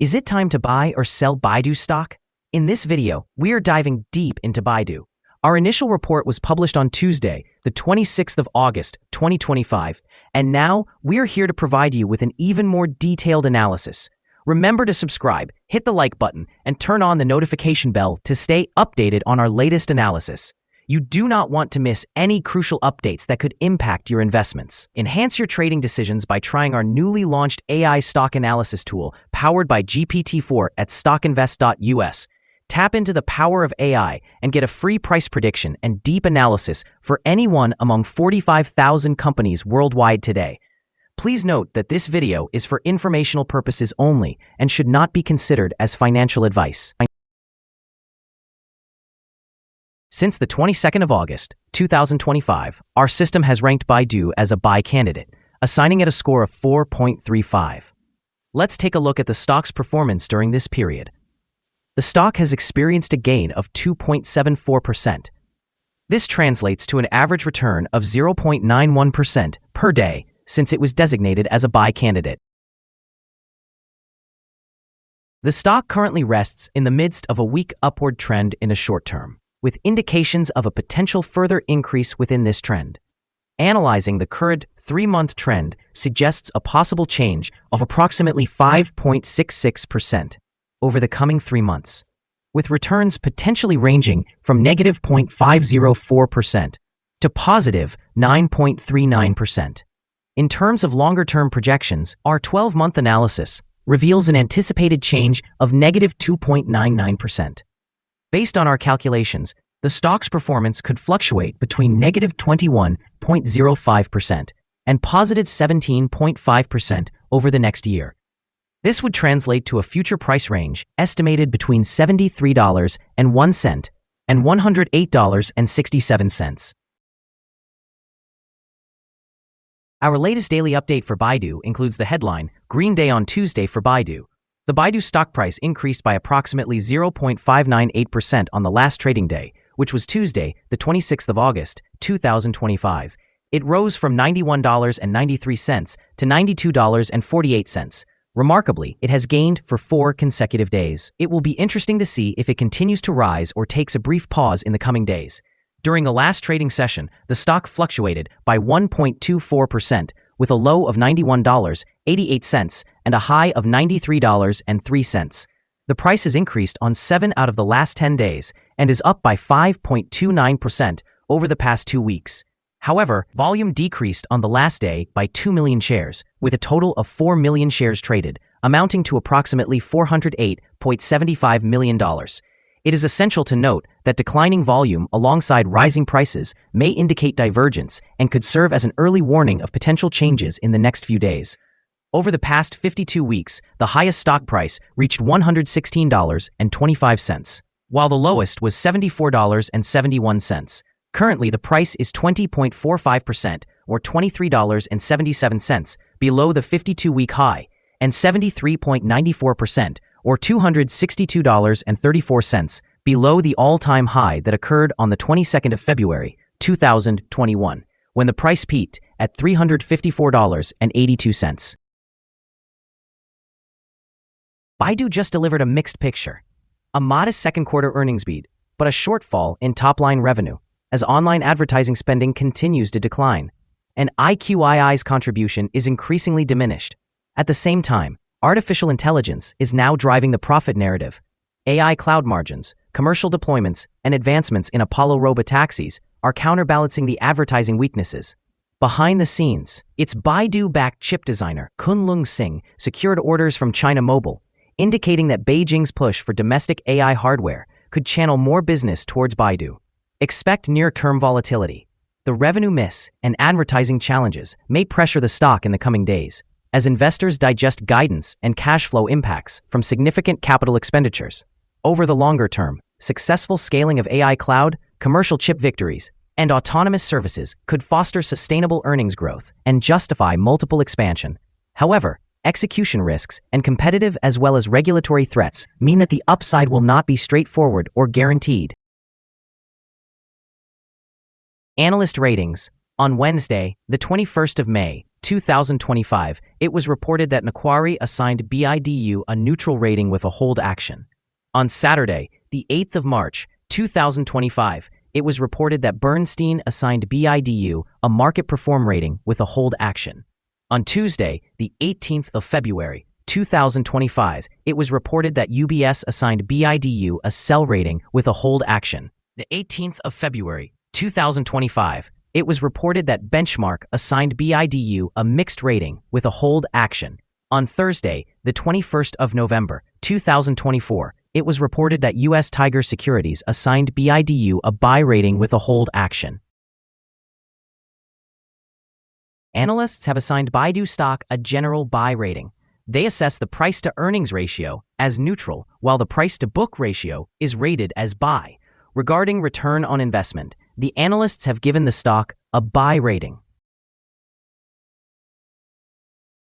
Is it time to buy or sell Baidu stock? In this video, we are diving deep into Baidu. Our initial report was published on Tuesday, the 26th of August, 2025, and now we're here to provide you with an even more detailed analysis. Remember to subscribe, hit the like button, and turn on the notification bell to stay updated on our latest analysis. You do not want to miss any crucial updates that could impact your investments. Enhance your trading decisions by trying our newly launched AI stock analysis tool powered by GPT-4 at StockInvest.us. Tap into the power of AI and get a free price prediction and deep analysis for anyone among 45,000 companies worldwide today. Please note that this video is for informational purposes only and should not be considered as financial advice. Since the 22nd of August, 2025, our system has ranked Baidu as a buy candidate, assigning it a score of 4.35. Let's take a look at the stock's performance during this period. The stock has experienced a gain of 2.74%. This translates to an average return of 0.91% per day since it was designated as a buy candidate. The stock currently rests in the midst of a weak upward trend in the short term, with indications of a potential further increase within this trend. Analyzing the current 3-month trend suggests a possible change of approximately 5.66% over the coming 3 months, with returns potentially ranging from negative 0.504% to positive 9.39%. In terms of longer-term projections, our 12-month analysis reveals an anticipated change of negative 2.99%. Based on our calculations, the stock's performance could fluctuate between negative 21.05% and positive 17.5% over the next year. This would translate to a future price range estimated between $73.01 and $108.67. Our latest daily update for Baidu includes the headline, Green Day on Tuesday for Baidu. The Baidu stock price increased by approximately 0.598% on the last trading day, which was Tuesday, the 26th of August, 2025. It rose from $91.93 to $92.48. Remarkably, it has gained for 4 consecutive days. It will be interesting to see if it continues to rise or takes a brief pause in the coming days. During the last trading session, the stock fluctuated by 1.24%, with a low of $91.88 and a high of $93.03. The price has increased on 7 out of the last 10 days and is up by 5.29% over the past 2 weeks. However, volume decreased on the last day by 2 million shares, with a total of 4 million shares traded, amounting to approximately $408.75 million. It is essential to note that declining volume alongside rising prices may indicate divergence and could serve as an early warning of potential changes in the next few days. Over the past 52 weeks, the highest stock price reached $116.25, while the lowest was $74.71. Currently, the price is 20.45% or $23.77 below the 52-week high and 73.94% or $262.34 below the all-time high that occurred on the 22nd of February, 2021, when the price peaked at $354.82. Baidu just delivered a mixed picture. A modest second-quarter earnings beat, but a shortfall in top-line revenue, as online advertising spending continues to decline, and IQII's contribution is increasingly diminished. At the same time, artificial intelligence is now driving the profit narrative. AI cloud margins, commercial deployments, and advancements in Apollo robotaxis are counterbalancing the advertising weaknesses. Behind the scenes, its Baidu-backed chip designer Kunlun Singh secured orders from China Mobile, indicating that Beijing's push for domestic AI hardware could channel more business towards Baidu. Expect near-term volatility. The revenue miss and advertising challenges may pressure the stock in the coming days, as investors digest guidance and cash flow impacts from significant capital expenditures. Over the longer term, successful scaling of AI cloud, commercial chip victories, and autonomous services could foster sustainable earnings growth and justify multiple expansion. However, execution risks and competitive as well as regulatory threats mean that the upside will not be straightforward or guaranteed. Analyst ratings. On Wednesday, the 21st of May, 2025, it was reported that Macquarie assigned BIDU a neutral rating with a hold action. On Saturday, the 8th of March, 2025, it was reported that Bernstein assigned BIDU a market perform rating with a hold action. On Tuesday, the 18th of February, 2025, it was reported that UBS assigned BIDU a sell rating with a hold action. The 18th of February, 2025, it was reported that Benchmark assigned BIDU a mixed rating with a hold action. On Thursday, the 21st of November, 2024, it was reported that U.S. Tiger Securities assigned BIDU a buy rating with a hold action. Analysts have assigned Baidu stock a general buy rating. They assess the price-to-earnings ratio as neutral, while the price-to-book ratio is rated as buy. Regarding return on investment, the analysts have given the stock a buy rating.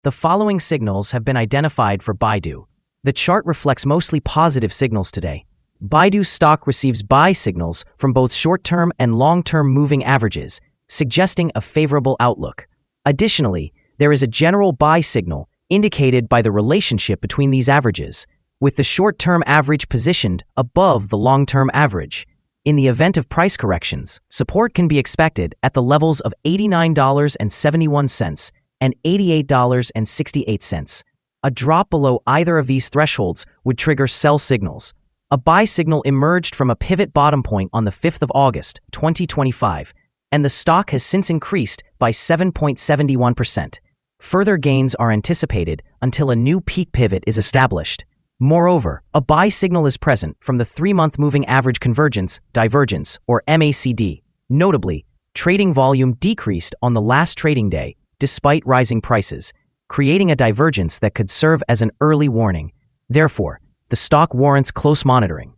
The following signals have been identified for Baidu. The chart reflects mostly positive signals today. Baidu's stock receives buy signals from both short-term and long-term moving averages, suggesting a favorable outlook. Additionally, there is a general buy signal indicated by the relationship between these averages, with the short-term average positioned above the long-term average. In the event of price corrections, support can be expected at the levels of $89.71 and $88.68. A drop below either of these thresholds would trigger sell signals. A buy signal emerged from a pivot bottom point on the 5th of August, 2025, and the stock has since increased by 7.71%. Further gains are anticipated until a new peak pivot is established. Moreover, a buy signal is present from the 3-month moving average convergence, divergence, or MACD. Notably, trading volume decreased on the last trading day despite rising prices, creating a divergence that could serve as an early warning. Therefore, the stock warrants close monitoring.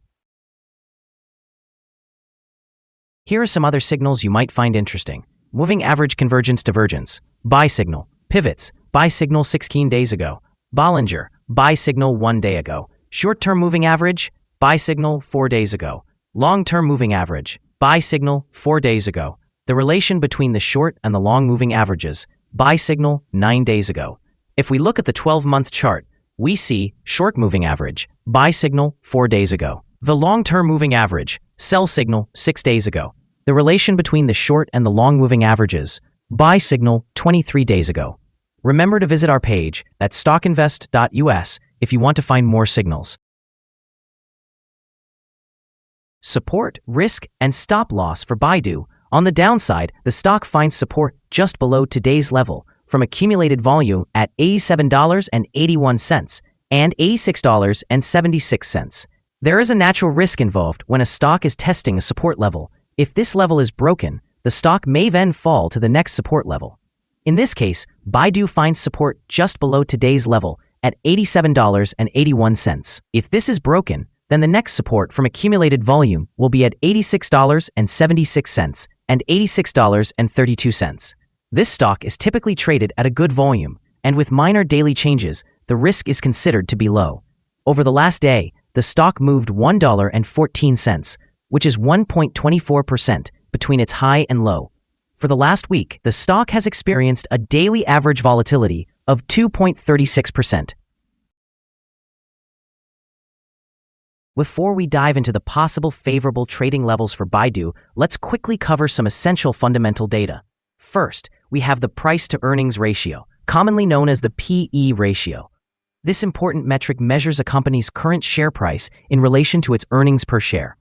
Here are some other signals you might find interesting. Moving average convergence divergence, buy signal, pivots, buy signal 16 days ago, Bollinger, buy signal 1 day ago, short-term moving average, buy signal 4 days ago, long-term moving average, buy signal 4 days ago, the relation between the short and the long moving averages, buy signal 9 days ago. If we look at the 12-month chart, we see short moving average, buy signal 4 days ago, the long-term moving average, sell signal 6 days ago, the relation between the short and the long moving averages, buy signal 23 days ago. Remember to visit our page at StockInvest.us if you want to find more signals. Support, risk, and stop loss for Baidu. On the downside, the stock finds support just below today's level from accumulated volume at $87.81 and $86.76. There is a natural risk involved when a stock is testing a support level. If this level is broken, the stock may then fall to the next support level. In this case, Baidu finds support just below today's level at $87.81. If this is broken, then the next support from accumulated volume will be at $86.76 and $86.32. This stock is typically traded at a good volume, and with minor daily changes, the risk is considered to be low. Over the last day, the stock moved $1.14, which is 1.24% between its high and low. For the last week, the stock has experienced a daily average volatility of 2.36%. Before we dive into the possible favorable trading levels for Baidu, let's quickly cover some essential fundamental data. First, we have the price-to-earnings ratio, commonly known as the PE ratio. This important metric measures a company's current share price in relation to its earnings per share.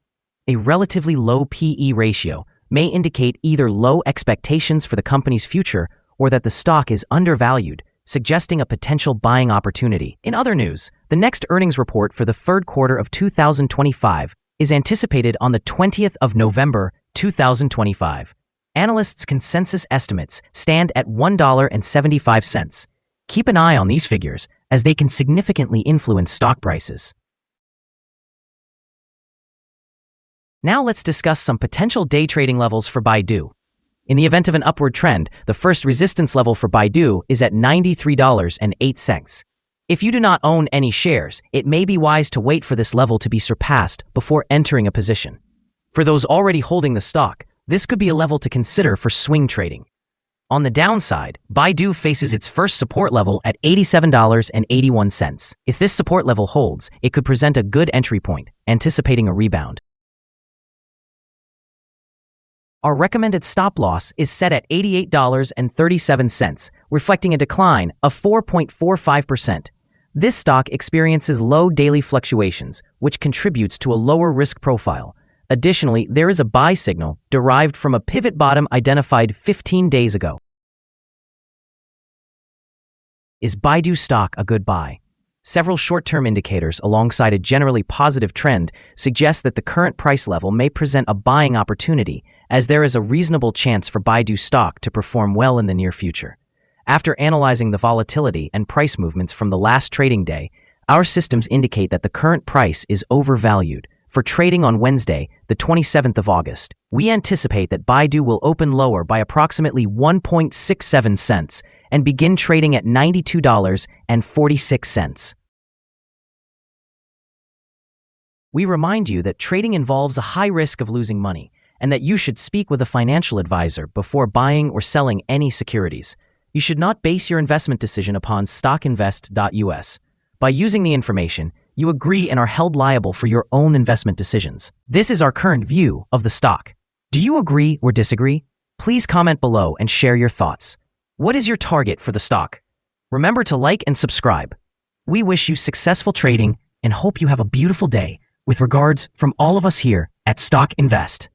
A relatively low PE ratio may indicate either low expectations for the company's future or that the stock is undervalued, suggesting a potential buying opportunity. In other news, the next earnings report for the third quarter of 2025 is anticipated on the 20th of November, 2025. Analysts' consensus estimates stand at $1.75. Keep an eye on these figures, as they can significantly influence stock prices. Now let's discuss some potential day trading levels for Baidu. In the event of an upward trend, the first resistance level for Baidu is at $93.08. If you do not own any shares, it may be wise to wait for this level to be surpassed before entering a position. For those already holding the stock, this could be a level to consider for swing trading. On the downside, Baidu faces its first support level at $87.81. If this support level holds, it could present a good entry point, anticipating a rebound. Our recommended stop loss is set at $88.37, reflecting a decline of 4.45%. This stock experiences low daily fluctuations, which contributes to a lower risk profile. Additionally, there is a buy signal derived from a pivot bottom identified 15 days ago. Is Baidu stock a good buy? Several short-term indicators alongside a generally positive trend suggest that the current price level may present a buying opportunity, as there is a reasonable chance for Baidu stock to perform well in the near future. After analyzing the volatility and price movements from the last trading day, our systems indicate that the current price is overvalued. For trading on Wednesday, the 27th of August, we anticipate that Baidu will open lower by approximately 1.67 cents and begin trading at $92.46. We remind you that trading involves a high risk of losing money and that you should speak with a financial advisor before buying or selling any securities. You should not base your investment decision upon StockInvest.us. By using the information, you agree and are held liable for your own investment decisions. This is our current view of the stock. Do you agree or disagree? Please comment below and share your thoughts. What is your target for the stock? Remember to like and subscribe. We wish you successful trading and hope you have a beautiful day. With regards from all of us here at Stock Invest.